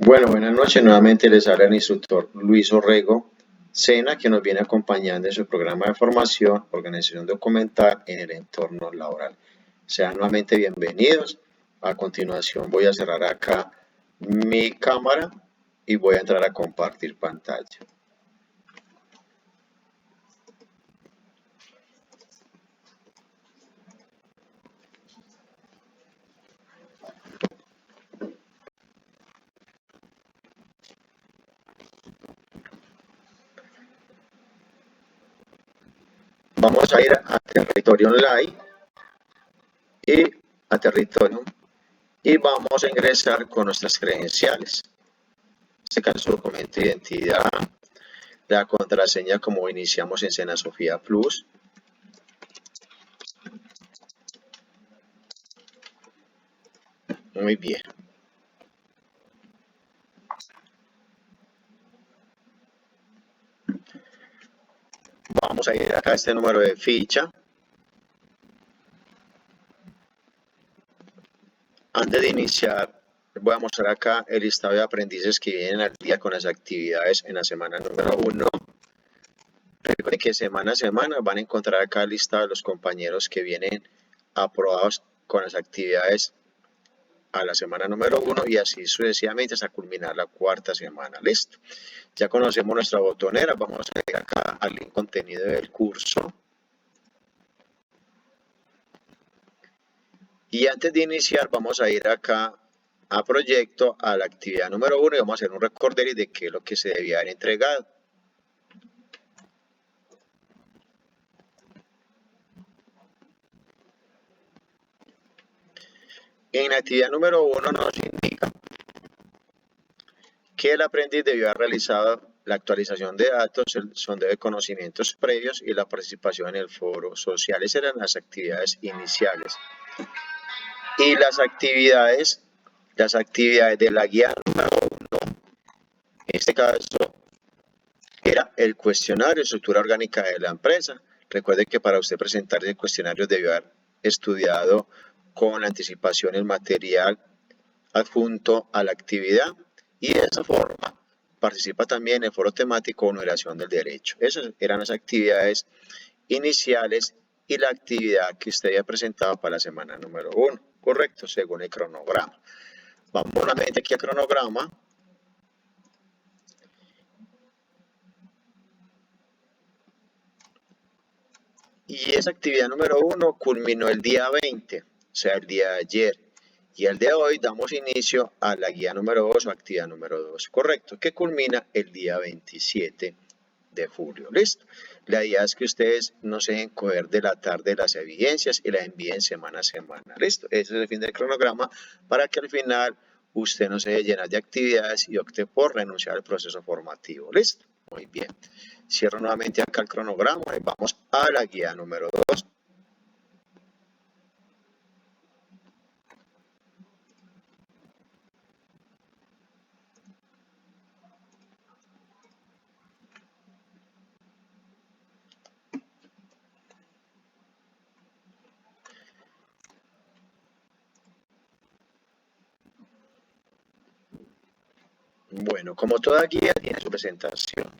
Bueno, buenas noches. Nuevamente les habla el instructor Luis Orrego Sena, que nos viene acompañando en su programa de formación, organización documental en el entorno laboral. Sean nuevamente bienvenidos. A continuación voy a cerrar acá mi cámara y voy a entrar a compartir pantalla. Vamos a ir a territorio online y a territorio y vamos a ingresar con nuestras credenciales. En este caso, documento de identidad, la contraseña como iniciamos en Sena Sofía Plus. Muy bien. Vamos a ir acá a este número de ficha. Antes de iniciar, voy a mostrar acá el listado de aprendices que vienen al día con las actividades en la semana número 1. Recuerden que semana a semana van a encontrar acá el listado de los compañeros que vienen aprobados con las actividades a la semana número 1 y así sucesivamente hasta culminar la cuarta semana. Listo. Ya conocemos nuestra botonera. Vamos a ir acá al link contenido del curso. Y antes de iniciar vamos a ir acá a proyecto, a la actividad número 1 y vamos a hacer un recorderis de qué es lo que se debía haber entregado. En la actividad número 1 nos indica que el aprendiz debió haber realizado la actualización de datos, el sondeo de conocimientos previos y la participación en el foro social. Esas eran las actividades iniciales. Y las actividades de la guía número 1, en este caso, era el cuestionario, estructura orgánica de la empresa. Recuerde que para usted presentar el cuestionario debió haber estudiado con anticipación el material adjunto a la actividad y de esa forma participa también en el foro temático o numeración del derecho. Esas eran las actividades iniciales y la actividad que usted había presentado para la semana número 1, correcto, según el cronograma. Vamos nuevamente aquí al cronograma. Y esa actividad número 1 culminó el día 20, o sea, el día de ayer. Y el día de hoy damos inicio a la guía número 2 o actividad número 2, correcto, que culmina el día 27 de julio. Listo. La idea es que ustedes no se dejen coger de la tarde las evidencias y las envíen semana a semana. Listo. Ese es el fin del cronograma para que al final usted no se deje llenar de actividades y opte por renunciar al proceso formativo. Listo. Muy bien. Cierro nuevamente acá el cronograma y vamos a la guía número 2. Bueno, como toda guía tiene su presentación.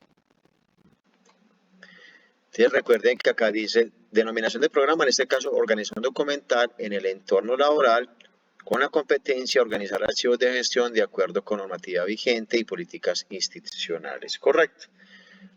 Entonces recuerden que acá dice denominación de programa, en este caso organización documental en el entorno laboral con la competencia organizar archivos de gestión de acuerdo con normativa vigente y políticas institucionales. Correcto.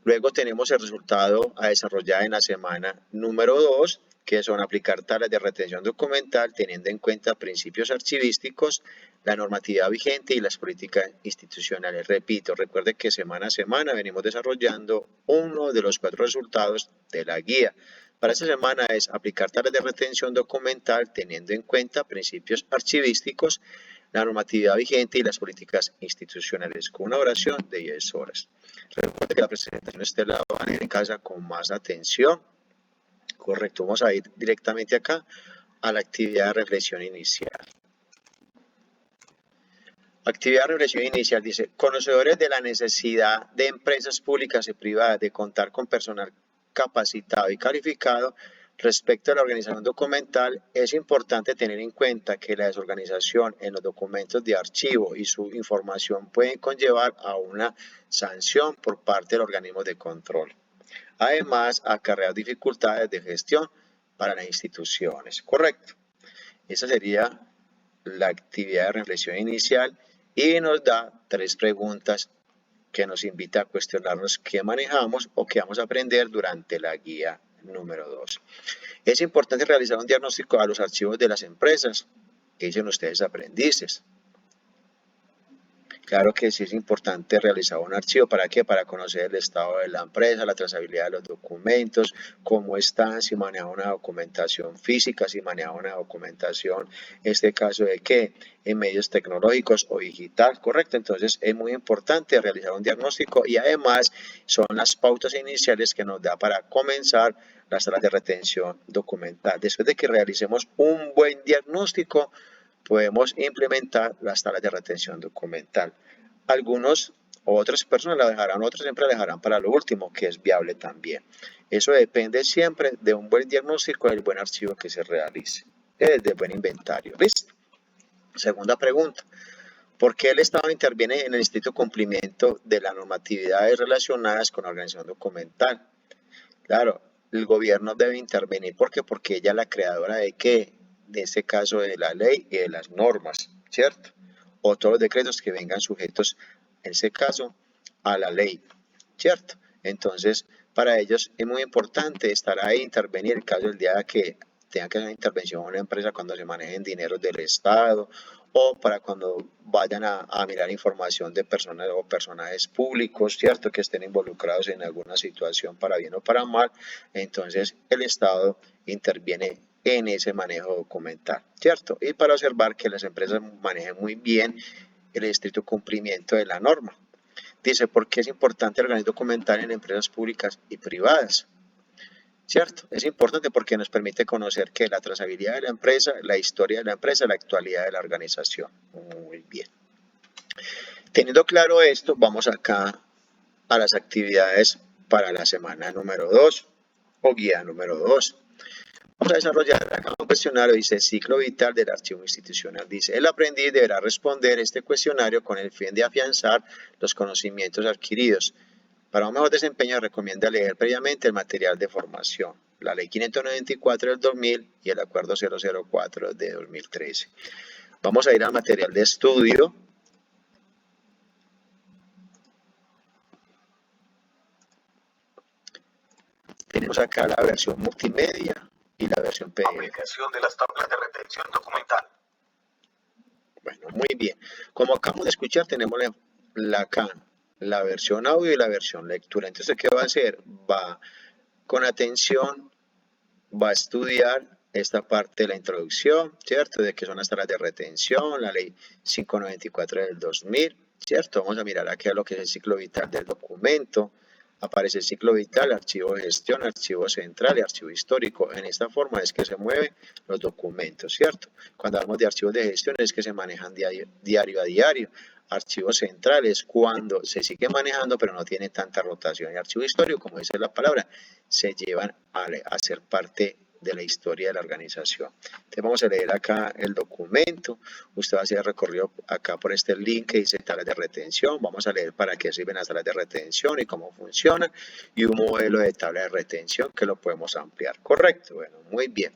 Luego tenemos el resultado a desarrollar en la semana número 2, que son aplicar tablas de retención documental teniendo en cuenta principios archivísticos, la normativa vigente y las políticas institucionales. Repito, recuerde que semana a semana venimos desarrollando uno de los 4 resultados de la guía. Para esta semana es aplicar tablas de retención documental teniendo en cuenta principios archivísticos, la normativa vigente y las políticas institucionales, con una duración de 10 horas. Recuerde que la presentación usted la va a leer en casa con más atención. Correcto, vamos a ir directamente acá a la actividad de reflexión inicial. Actividad de reflexión inicial dice, conocedores de la necesidad de empresas públicas y privadas de contar con personal capacitado y calificado, Respecto a la organización documental, es importante tener en cuenta que la desorganización en los documentos de archivo y su información pueden conllevar a una sanción por parte del organismo de control. Además, acarrea dificultades de gestión para las instituciones. Correcto. Esa sería la actividad de reflexión inicial y nos da 3 preguntas que nos invita a cuestionarnos qué manejamos o qué vamos a aprender durante la guía número 2. Es importante realizar un diagnóstico a los archivos de las empresas. ¿Qué dicen ustedes, aprendices? Claro que sí es importante realizar un archivo. ¿Para qué? Para conocer el estado de la empresa, la trazabilidad de los documentos, cómo están, si maneja una documentación física, si maneja una documentación, en este caso de qué, en medios tecnológicos o digital, ¿correcto? Entonces es muy importante realizar un diagnóstico y además son las pautas iniciales que nos da para comenzar las salas de retención documental. Después de que realicemos un buen diagnóstico, podemos implementar las salas de retención documental. Algunos o otras personas la dejarán, otras siempre la dejarán para lo último, que es viable también. Eso depende siempre de un buen diagnóstico y del buen archivo que se realice, del buen inventario. ¿Listo? Segunda pregunta. ¿Por qué el Estado interviene en el estricto cumplimiento de las normatividades relacionadas con la organización documental? Claro, el gobierno debe intervenir. ¿Por qué? Porque ella es la creadora de qué, de este caso de la ley y de las normas, ¿cierto? O todos los decretos que vengan sujetos, en ese caso, a la ley, ¿cierto? Entonces, para ellos es muy importante estar ahí, intervenir, en caso del día que tenga que hacer una intervención a una empresa cuando se manejen dineros del Estado o para cuando vayan a mirar información de personas o personajes públicos, ¿cierto? Que estén involucrados en alguna situación para bien o para mal. Entonces, el Estado interviene en ese manejo documental, ¿cierto? Y para observar que las empresas manejen muy bien el estricto cumplimiento de la norma. Dice, ¿por qué es importante el organismo documental en empresas públicas y privadas? ¿Cierto? Es importante porque nos permite conocer que la trazabilidad de la empresa, la historia de la empresa, la actualidad de la organización. Muy bien. Teniendo claro esto, vamos acá a las actividades para la semana número 2 o guía número 2. Vamos a desarrollar acá un cuestionario, dice ciclo vital del archivo institucional. Dice, el aprendiz deberá responder este cuestionario con el fin de afianzar los conocimientos adquiridos. Para un mejor desempeño recomienda leer previamente el material de formación, la Ley 594 del 2000 y el Acuerdo 004 de 2013. Vamos a ir al material de estudio. Tenemos acá la versión multimedia y la versión PDF. Aplicación de las tablas de retención documental. Bueno, muy bien. Como acabamos de escuchar, tenemos acá la versión audio y la versión lectura. Entonces, ¿qué va a hacer? Va con atención, va a estudiar esta parte de la introducción, ¿cierto? De qué son las salas de retención, la ley 594 del 2000, ¿cierto? Vamos a mirar aquí a lo que es el ciclo vital del documento. Aparece el ciclo vital, archivo de gestión, archivo central y archivo histórico. En esta forma es que se mueven los documentos, ¿cierto? Cuando hablamos de archivos de gestión es que se manejan diario a diario. Archivos centrales cuando se sigue manejando pero no tiene tanta rotación. Y archivo histórico, como dice la palabra, se llevan a ser parte de la historia de la organización. Entonces vamos a leer acá el documento. Usted va a hacer el recorrido acá por este link que dice salas de retención. Vamos a leer para qué sirven las salas de retención y cómo funcionan. Y un modelo de tabla de retención que lo podemos ampliar. Correcto, bueno, muy bien.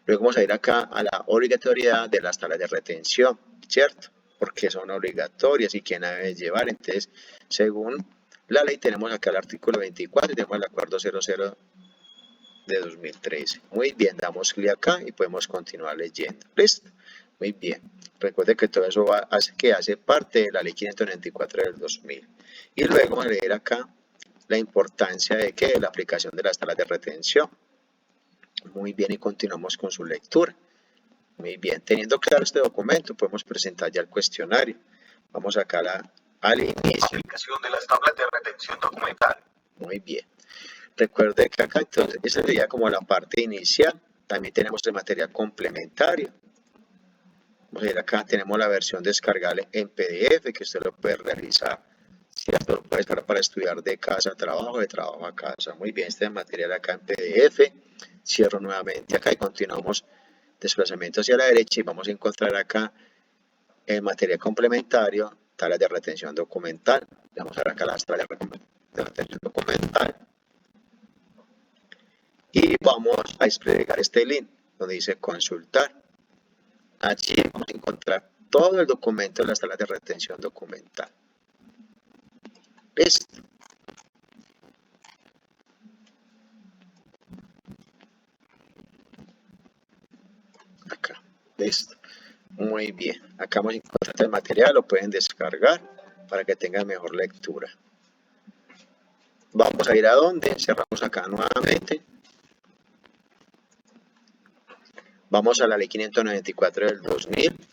Luego vamos a ir acá a la obligatoriedad de las salas de retención, ¿cierto? Porque son obligatorias y quién debe llevar. Entonces, según la ley, tenemos acá el artículo 24 y tenemos el acuerdo 00 de 2013. Muy bien, damos clic acá y podemos continuar leyendo. ¿Listo? Muy bien. Recuerde que todo eso hace parte de la ley 594 del 2000. Y luego vamos a leer acá la importancia de que la aplicación de las salas de retención. Muy bien, y continuamos con su lectura. Muy bien, teniendo claro este documento, podemos presentar ya el cuestionario. Vamos acá al inicio. Aplicación de las tablas de retención documental. Muy bien. Recuerde que acá entonces, esa sería como la parte inicial. También tenemos el material complementario. Vamos a ir acá, tenemos la versión descargable en PDF que usted lo puede realizar ¿cierto? Lo puedes descargar para estudiar de casa a trabajo, de trabajo a casa. Muy bien, este material acá en PDF. Cierro nuevamente acá y continuamos desplazamiento hacia la derecha y vamos a encontrar acá el material complementario, tablas de retención documental. Vamos a ver acá las tablas de retención documental y vamos a desplegar este link donde dice consultar. Allí vamos a encontrar todo el documento de las tablas de retención documental. Listo. Acá. Listo. Muy bien. Acá vamos a encontrar el material, lo pueden descargar para que tengan mejor lectura. Vamos a ir a donde, cerramos acá nuevamente. Vamos a la ley 594 del 2000.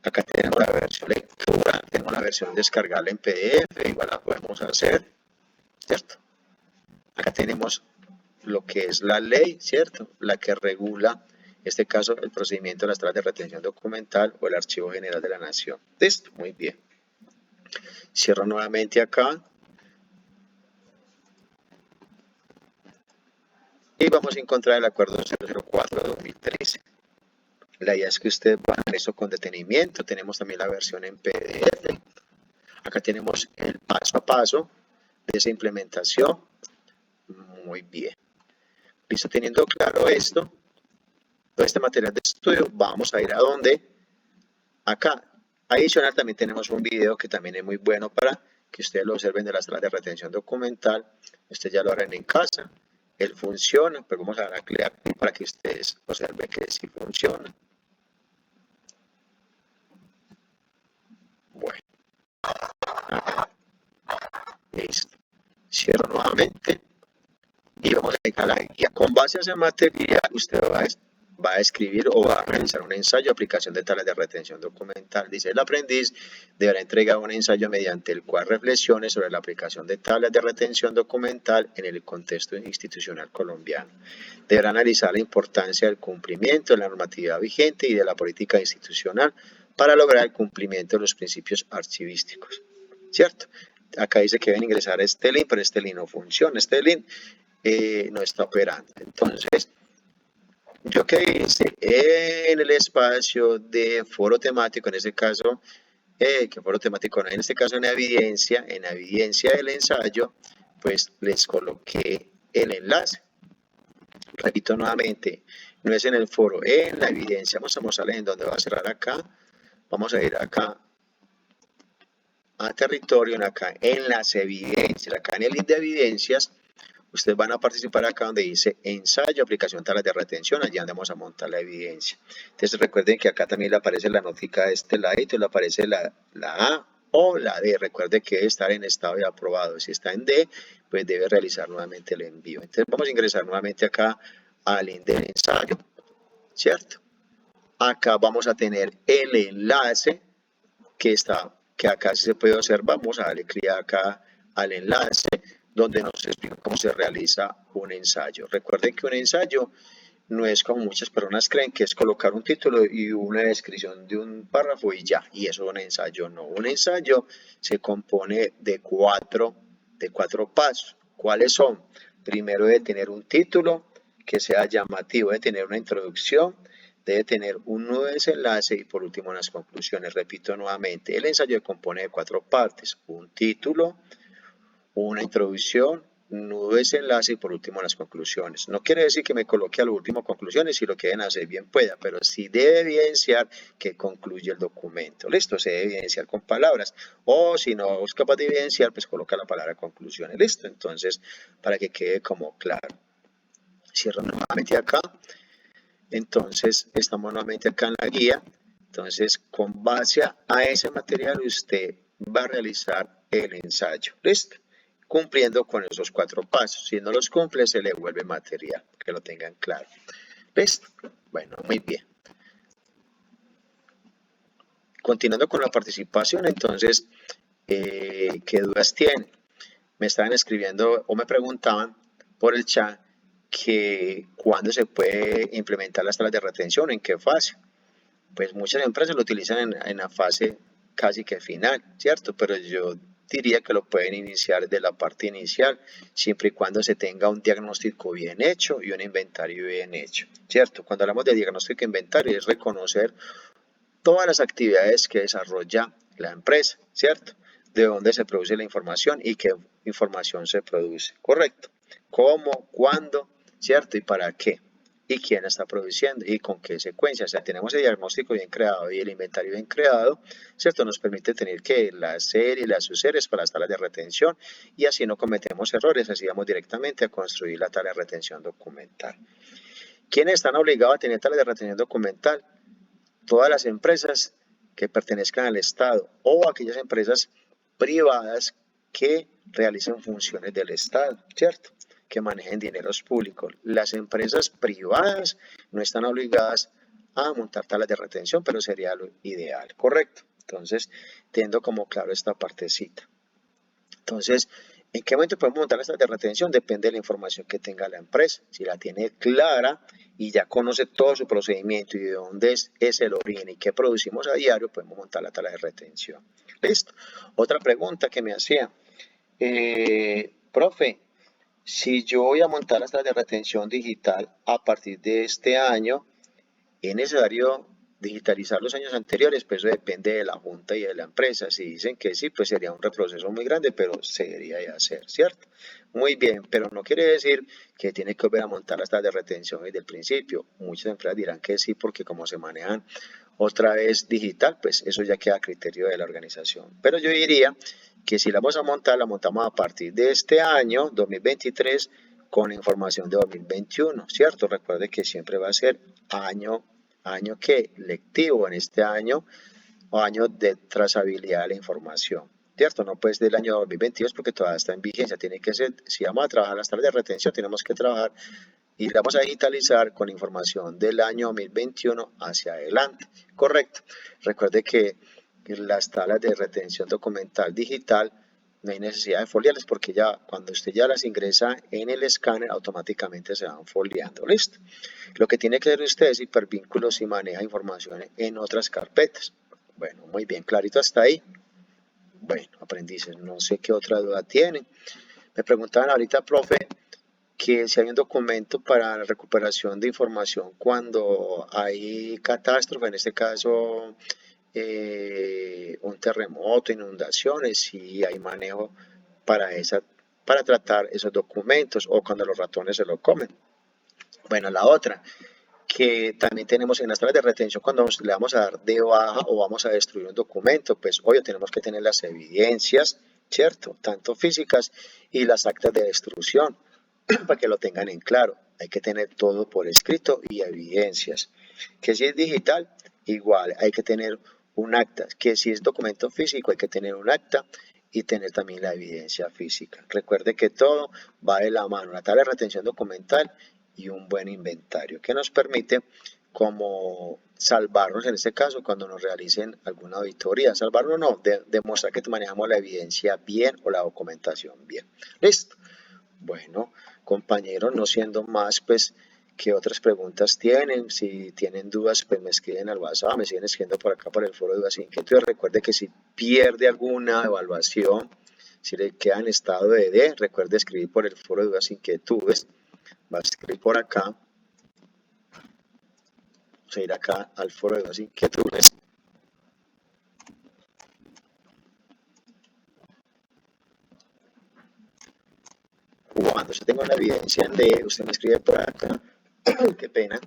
Acá tenemos la versión lectura, tenemos la versión descargable en PDF, igual la podemos hacer, ¿cierto? Acá tenemos lo que es la ley, ¿cierto? La que regula, en este caso, el procedimiento de las tablas de retención documental o el Archivo General de la Nación. Listo, muy bien. Cierro nuevamente acá. Y vamos a encontrar el acuerdo 004 de 2013. La idea es que ustedes van a ver eso con detenimiento. Tenemos también la versión en PDF. Acá tenemos el paso a paso de esa implementación. Muy bien. Listo, teniendo claro esto, todo este material de estudio, vamos a ir a donde. Acá, adicional, también tenemos un video que también es muy bueno para que ustedes lo observen de las salas de retención documental. Ustedes ya lo harán en casa. Él funciona, pero vamos a dar a clic para que ustedes observen que sí funciona. Bueno, acá. Listo. Cierro nuevamente y vamos a dejar la guía. Con base a ese material, usted va a escribir o va a realizar un ensayo de aplicación de tablas de retención documental. Dice, el aprendiz deberá entregar un ensayo mediante el cual reflexione sobre la aplicación de tablas de retención documental en el contexto institucional colombiano. Deberá analizar la importancia del cumplimiento de la normativa vigente y de la política institucional para lograr el cumplimiento de los principios archivísticos. ¿Cierto? Acá dice que deben ingresar este link, pero este link no funciona. Este link no está operando. Entonces, yo que hice en el espacio de foro temático, en este caso, que foro temático no, en este caso en evidencia del ensayo, pues les coloqué el enlace. Repito nuevamente, no es en el foro, en la evidencia. Vamos a leer en donde va a cerrar acá. Vamos a ir acá a territorio, acá en las evidencias, acá en el link de evidencias. Ustedes van a participar acá donde dice ensayo, aplicación tablas de retención, allá donde vamos a montar la evidencia. Entonces recuerden que acá también le aparece la notica de este ladito, le aparece la A o la D. Recuerde que debe estar en estado de aprobado. Si está en D, pues debe realizar nuevamente el envío. Entonces vamos a ingresar nuevamente acá al link del ensayo, ¿cierto? Acá vamos a tener el enlace que acá se puede observar. Vamos a darle clic acá al enlace donde nos explica cómo se realiza un ensayo. Recuerden que un ensayo no es como muchas personas creen, que es colocar un título y una descripción de un párrafo y ya, y eso es un ensayo. No, un ensayo se compone de cuatro pasos. ¿Cuáles son? Primero debe tener un título que sea llamativo, debe tener una introducción, debe tener un nuevo desenlace y por último unas conclusiones. Repito nuevamente, el ensayo se compone de 4 partes: un título, una introducción, nudo desenlace y por último las conclusiones. No quiere decir que me coloque a lo último conclusiones, si lo quieren hacer bien pueda, pero sí debe evidenciar que concluye el documento. Listo, se debe evidenciar con palabras, o si no es capaz de evidenciar, pues coloca la palabra conclusiones. Listo, entonces para que quede como claro. Cierro nuevamente acá. Entonces estamos nuevamente acá en la guía. Entonces con base a ese material usted va a realizar el ensayo. Listo, cumpliendo con esos 4 pasos. Si no los cumple, se le vuelve material, que lo tengan claro. Listo, bueno, muy bien. Continuando con la participación, entonces, ¿qué dudas tienen? Me estaban escribiendo o me preguntaban por el chat que cuándo se puede implementar las tablas de retención, en qué fase. Pues muchas empresas lo utilizan en la fase casi que final, ¿cierto? Pero yo diría que lo pueden iniciar de la parte inicial, siempre y cuando se tenga un diagnóstico bien hecho y un inventario bien hecho, ¿cierto? Cuando hablamos de diagnóstico e inventario es reconocer todas las actividades que desarrolla la empresa, ¿cierto? De dónde se produce la información y qué información se produce, ¿correcto? ¿Cómo? ¿Cuándo? ¿Cierto? ¿Y para qué? ¿Y quién está produciendo? ¿Y con qué secuencia? O sea, tenemos el diagnóstico bien creado y el inventario bien creado, ¿cierto? Nos permite tener que las series, las subseries para las tablas de retención y así no cometemos errores, así vamos directamente a construir la tabla de retención documental. ¿Quiénes están obligados a tener tablas de retención documental? Todas las empresas que pertenezcan al Estado o aquellas empresas privadas que realicen funciones del Estado, ¿cierto? Que manejen dineros públicos. Las empresas privadas no están obligadas a montar tablas de retención, pero sería lo ideal, ¿correcto? Entonces, teniendo como claro esta partecita. Entonces, ¿en qué momento podemos montar esta de retención? Depende de la información que tenga la empresa. Si la tiene clara y ya conoce todo su procedimiento y de dónde es el origen y qué producimos a diario, podemos montar la tabla de retención. Listo. Otra pregunta que me hacía, profe, si yo voy a montar las tablas de retención digital a partir de este año, ¿es necesario digitalizar los años anteriores? Pues eso depende de la junta y de la empresa. Si dicen que sí, pues sería un reproceso muy grande, pero se debería de hacer, ¿cierto? Muy bien, pero no quiere decir que tiene que volver a montar las tablas de retención desde el principio. Muchas empresas dirán que sí, porque como se manejan otra vez digital, pues eso ya queda a criterio de la organización. Pero yo diría que si la vamos a montar, la montamos a partir de este año, 2023, con información de 2021, ¿cierto? Recuerde que siempre va a ser año que lectivo en este año o año de trazabilidad de la información, ¿cierto? No pues del año 2022 porque todavía está en vigencia, tiene que ser, si vamos a trabajar las tablas de retención, tenemos que trabajar y la vamos a digitalizar con información del año 2021 hacia adelante, correcto. Recuerde que las tablas de retención documental digital no hay necesidad de foliarlas porque ya cuando usted ya las ingresa en el escáner automáticamente se van foliando, listo. Lo que tiene que hacer usted es hipervínculos y maneja información en otras carpetas. Bueno, muy bien, clarito hasta ahí. Bueno, aprendices, no sé qué otra duda tienen. Me preguntaban ahorita, profe, que si hay un documento para la recuperación de información cuando hay catástrofe, en este caso un terremoto, inundaciones, si hay manejo para, para tratar esos documentos o cuando los ratones se lo comen. Bueno, la otra, que también tenemos en las tablas de retención cuando le vamos a dar de baja o vamos a destruir un documento, pues obvio tenemos que tener las evidencias, ¿cierto? Tanto físicas y las actas de destrucción para que lo tengan en claro. Hay que tener todo por escrito y evidencias. Que si es digital, igual, hay que tener un acta. Que si es documento físico, hay que tener un acta y tener también la evidencia física. Recuerde que todo va de la mano, la tabla de retención documental y un buen inventario que nos permite como salvarnos en este caso cuando nos realicen alguna auditoría. Salvarnos no, demostrar que manejamos la evidencia bien o la documentación bien. Listo. Bueno, compañeros, no siendo más, pues, ¿qué otras preguntas tienen? Si tienen dudas, pues me escriben al WhatsApp, me siguen escribiendo por acá por el foro de dudas e inquietudes. Recuerde que si pierde alguna evaluación, si le queda en estado de D, recuerde escribir por el foro de dudas e inquietudes. Va a escribir por acá, vamos a ir acá al foro de dudas e inquietudes. Cuando yo tengo la evidencia en D, usted me escribe por acá. Qué pena.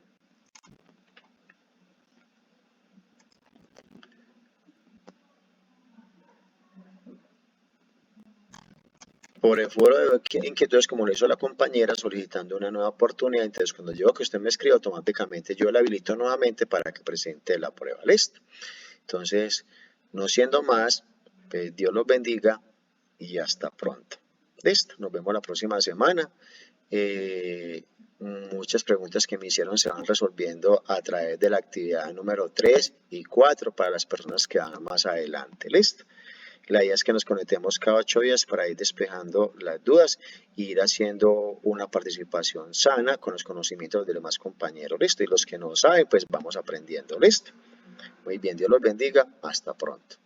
Por el foro de inquietudes, como lo hizo la compañera, solicitando una nueva oportunidad. Entonces, cuando yo que usted me escriba, automáticamente yo la habilito nuevamente para que presente la prueba. Listo. Entonces, no siendo más, pues Dios los bendiga y hasta pronto. Listo. Nos vemos la próxima semana. Muchas preguntas que me hicieron se van resolviendo a través de la actividad número 3 y 4 para las personas que van más adelante. Listo. La idea es que nos conectemos cada 8 días para ir despejando las dudas e ir haciendo una participación sana con los conocimientos de los demás compañeros. Listo. Y los que no saben, pues vamos aprendiendo. Listo. Muy bien, Dios los bendiga. Hasta pronto.